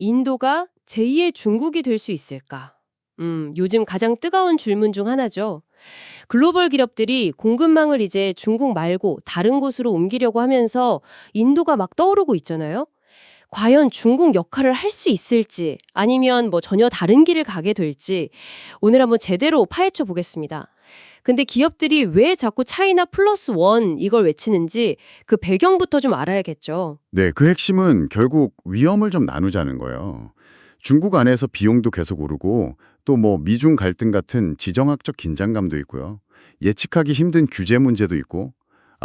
인도가 제2의 중국이 될 수 있을까? 요즘 가장 뜨거운 질문 중 하나죠. 글로벌 기업들이 공급망을 이제 중국 말고 다른 곳으로 옮기려고 하면서 인도가 막 떠오르고 있잖아요. 과연 중국 역할을 할 수 있을지 아니면 뭐 전혀 다른 길을 가게 될지 오늘 한번 제대로 파헤쳐 보겠습니다. 근데 기업들이 왜 자꾸 차이나 플러스 원 이걸 외치는지 그 배경부터 좀 알아야겠죠. 네, 그 핵심은 결국 위험을 좀 나누자는 거예요. 중국 안에서 비용도 계속 오르고 또 뭐 미중 갈등 같은 지정학적 긴장감도 있고요. 예측하기 힘든 규제 문제도 있고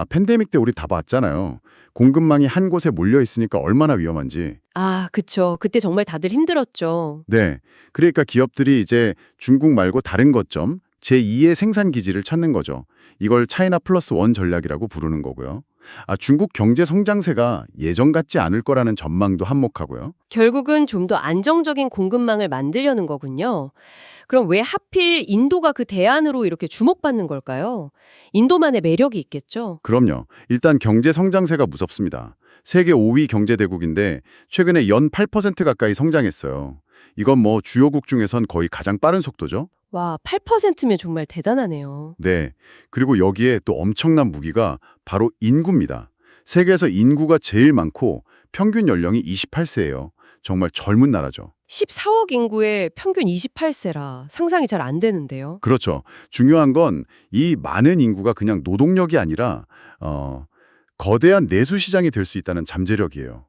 팬데믹 때 우리 다 봤잖아요. 공급망이 한 곳에 몰려 있으니까 얼마나 위험한지. 아, 그쵸. 그때 정말 다들 힘들었죠. 네, 그러니까 기업들이 이제 중국 말고 다른 거점, 제2의 생산 기지를 찾는 거죠. 이걸 차이나 플러스 원 전략이라고 부르는 거고요. 중국 경제 성장세가 예전 같지 않을 거라는 전망도 한몫하고요. 결국은 좀 더 안정적인 공급망을 만들려는 거군요. 그럼 왜 하필 인도가 그 대안으로 이렇게 주목받는 걸까요? 인도만의 매력이 있겠죠? 그럼요. 일단 경제 성장세가 무섭습니다. 세계 5위 경제대국인데 최근에 연 8% 가까이 성장했어요. 이건 뭐 주요국 중에선 거의 가장 빠른 속도죠. 와, 8%면 정말 대단하네요. 네. 그리고 여기에 또 엄청난 무기가 바로 인구입니다. 세계에서 인구가 제일 많고 평균 연령이 28세예요. 정말 젊은 나라죠. 14억 인구에 평균 28세라 상상이 잘 안 되는데요. 그렇죠. 중요한 건 이 많은 인구가 그냥 노동력이 아니라 거대한 내수 시장이 될 수 있다는 잠재력이에요.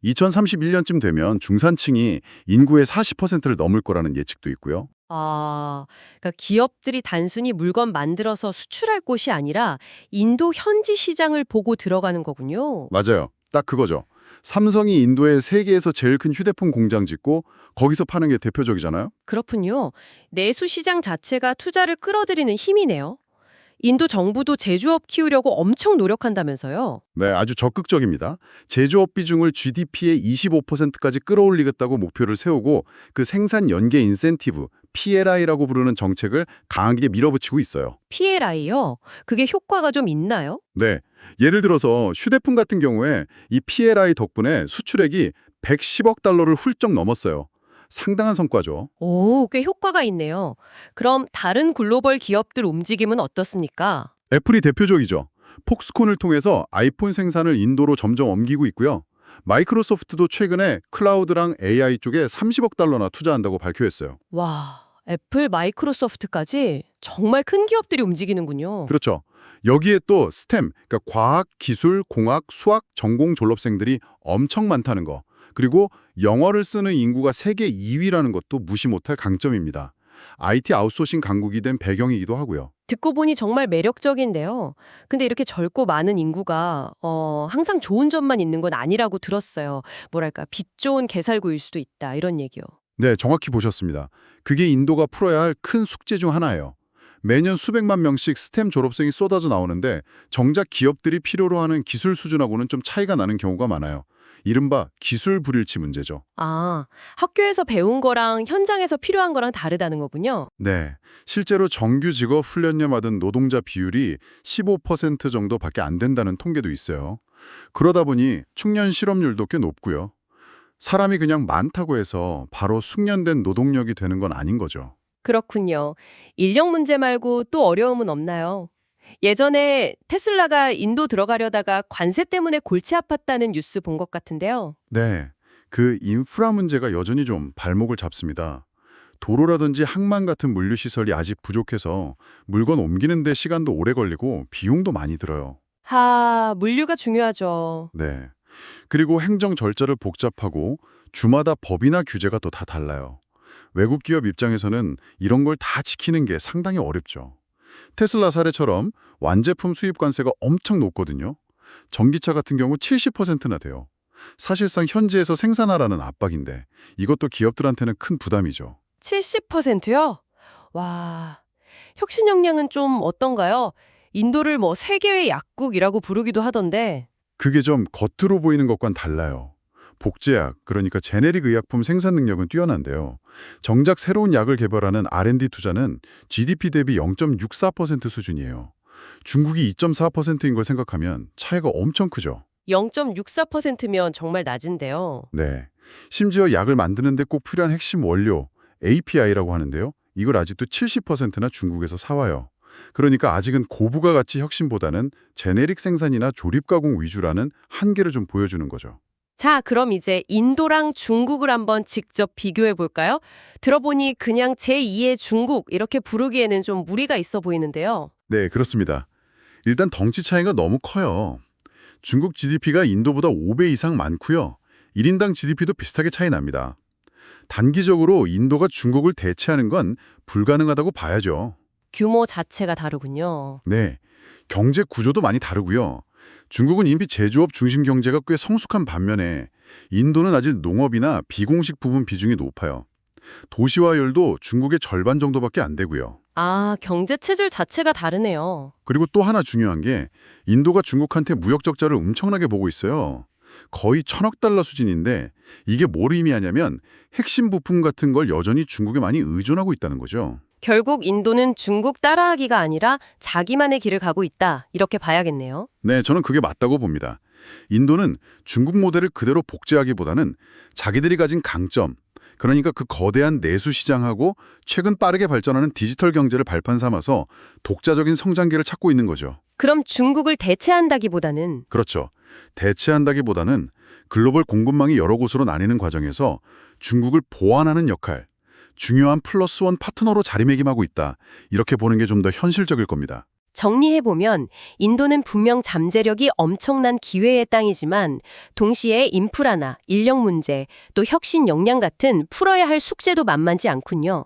2031년쯤 되면 중산층이 인구의 40%를 넘을 거라는 예측도 있고요. 아, 그러니까 기업들이 단순히 물건 만들어서 수출할 곳이 아니라 인도 현지 시장을 보고 들어가는 거군요. 맞아요. 딱 그거죠. 삼성이 인도에 세계에서 제일 큰 휴대폰 공장 짓고 거기서 파는 게 대표적이잖아요. 그렇군요. 내수 시장 자체가 투자를 끌어들이는 힘이네요. 인도 정부도 제조업 키우려고 엄청 노력한다면서요. 네, 아주 적극적입니다. 제조업 비중을 GDP의 25%까지 끌어올리겠다고 목표를 세우고 그 생산 연계 인센티브, PLI라고 부르는 정책을 강하게 밀어붙이고 있어요. PLI요? 그게 효과가 좀 있나요? 네, 예를 들어서 휴대폰 같은 경우에 이 PLI 덕분에 수출액이 110억 달러를 훌쩍 넘었어요. 상당한 성과죠. 오, 꽤 효과가 있네요. 그럼 다른 글로벌 기업들 움직임은 어떻습니까? 애플이 대표적이죠. 폭스콘을 통해서 아이폰 생산을 인도로 점점 옮기고 있고요. 마이크로소프트도 최근에 클라우드랑 AI 쪽에 30억 달러나 투자한다고 발표했어요. 와, 애플, 마이크로소프트까지 정말 큰 기업들이 움직이는군요. 그렇죠. 여기에 또 스템, 그러니까 과학, 기술, 공학, 수학 전공 졸업생들이 엄청 많다는 거. 그리고 영어를 쓰는 인구가 세계 2위라는 것도 무시 못할 강점입니다. IT 아웃소싱 강국이 된 배경이기도 하고요. 듣고 보니 정말 매력적인데요. 근데 이렇게 젊고 많은 인구가 항상 좋은 점만 있는 건 아니라고 들었어요. 뭐랄까, 빛 좋은 개살구일 수도 있다 이런 얘기요. 네, 정확히 보셨습니다. 그게 인도가 풀어야 할 큰 숙제 중 하나예요. 매년 수백만 명씩 스템 졸업생이 쏟아져 나오는데 정작 기업들이 필요로 하는 기술 수준하고는 좀 차이가 나는 경우가 많아요. 이른바 기술 불일치 문제죠. 아, 학교에서 배운 거랑 현장에서 필요한 거랑 다르다는 거군요. 네, 실제로 정규 직업 훈련료 받은 노동자 비율이 15% 정도밖에 안 된다는 통계도 있어요. 그러다 보니 청년 실업률도 꽤 높고요. 사람이 그냥 많다고 해서 바로 숙련된 노동력이 되는 건 아닌 거죠. 그렇군요. 인력 문제 말고 또 어려움은 없나요? 예전에 테슬라가 인도 들어가려다가 관세 때문에 골치 아팠다는 뉴스 본 것 같은데요. 네, 그 인프라 문제가 여전히 좀 발목을 잡습니다. 도로라든지 항만 같은 물류시설이 아직 부족해서 물건 옮기는 데 시간도 오래 걸리고 비용도 많이 들어요. 물류가 중요하죠. 네. 그리고 행정 절차를 복잡하고 주마다 법이나 규제가 또 다 달라요. 외국 기업 입장에서는 이런 걸 다 지키는 게 상당히 어렵죠. 테슬라 사례처럼 완제품 수입 관세가 엄청 높거든요. 전기차 같은 경우 70%나 돼요. 사실상 현지에서 생산하라는 압박인데 이것도 기업들한테는 큰 부담이죠. 70%요? 와, 혁신 역량은 좀 어떤가요? 인도를 뭐 세계의 약국이라고 부르기도 하던데. 그게 좀 겉으로 보이는 것과는 달라요. 복제약, 그러니까 제네릭 의약품 생산 능력은 뛰어난데요. 정작 새로운 약을 개발하는 R&D 투자는 GDP 대비 0.64% 수준이에요. 중국이 2.4%인 걸 생각하면 차이가 엄청 크죠. 0.64%면 정말 낮은데요. 네. 심지어 약을 만드는데 꼭 필요한 핵심 원료, API라고 하는데요. 이걸 아직도 70%나 중국에서 사와요. 그러니까 아직은 고부가 가치 혁신보다는 제네릭 생산이나 조립 가공 위주라는 한계를 좀 보여주는 거죠. 자, 그럼 이제 인도랑 중국을 한번 직접 비교해 볼까요? 들어보니 그냥 제2의 중국 이렇게 부르기에는 좀 무리가 있어 보이는데요. 네, 그렇습니다. 일단 덩치 차이가 너무 커요. 중국 GDP가 인도보다 5배 이상 많고요. 1인당 GDP도 비슷하게 차이 납니다. 단기적으로 인도가 중국을 대체하는 건 불가능하다고 봐야죠. 규모 자체가 다르군요. 네, 경제 구조도 많이 다르고요. 중국은 이미 제조업 중심 경제가 꽤 성숙한 반면에 인도는 아직 농업이나 비공식 부분 비중이 높아요. 도시화율도 중국의 절반 정도밖에 안 되고요. 아, 경제 체질 자체가 다르네요. 그리고 또 하나 중요한 게 인도가 중국한테 무역 적자를 엄청나게 보고 있어요. 거의 1,000억 달러 수준인데 이게 뭘 의미하냐면 핵심 부품 같은 걸 여전히 중국에 많이 의존하고 있다는 거죠. 결국 인도는 중국 따라하기가 아니라 자기만의 길을 가고 있다. 이렇게 봐야겠네요. 네, 저는 그게 맞다고 봅니다. 인도는 중국 모델을 그대로 복제하기보다는 자기들이 가진 강점, 그러니까 그 거대한 내수 시장하고 최근 빠르게 발전하는 디지털 경제를 발판 삼아서 독자적인 성장기를 찾고 있는 거죠. 그럼 중국을 대체한다기보다는 그렇죠. 대체한다기보다는 글로벌 공급망이 여러 곳으로 나뉘는 과정에서 중국을 보완하는 역할, 중요한 플러스 원 파트너로 자리매김하고 있다. 이렇게 보는 게 좀 더 현실적일 겁니다. 정리해보면 인도는 분명 잠재력이 엄청난 기회의 땅이지만 동시에 인프라나 인력 문제, 또 혁신 역량 같은 풀어야 할 숙제도 만만치 않군요.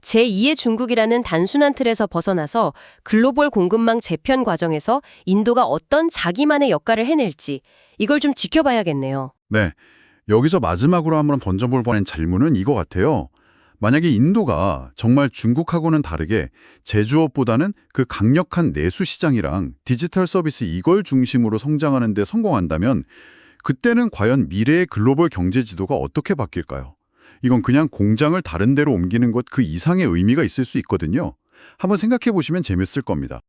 제2의 중국이라는 단순한 틀에서 벗어나서 글로벌 공급망 재편 과정에서 인도가 어떤 자기만의 역할을 해낼지 이걸 좀 지켜봐야겠네요. 네, 여기서 마지막으로 한번 던져볼 뻔한 질문은 이거 같아요. 만약에 인도가 정말 중국하고는 다르게 제조업보다는 그 강력한 내수 시장이랑 디지털 서비스 이걸 중심으로 성장하는 데 성공한다면 그때는 과연 미래의 글로벌 경제 지도가 어떻게 바뀔까요? 이건 그냥 공장을 다른 데로 옮기는 것 그 이상의 의미가 있을 수 있거든요. 한번 생각해 보시면 재밌을 겁니다.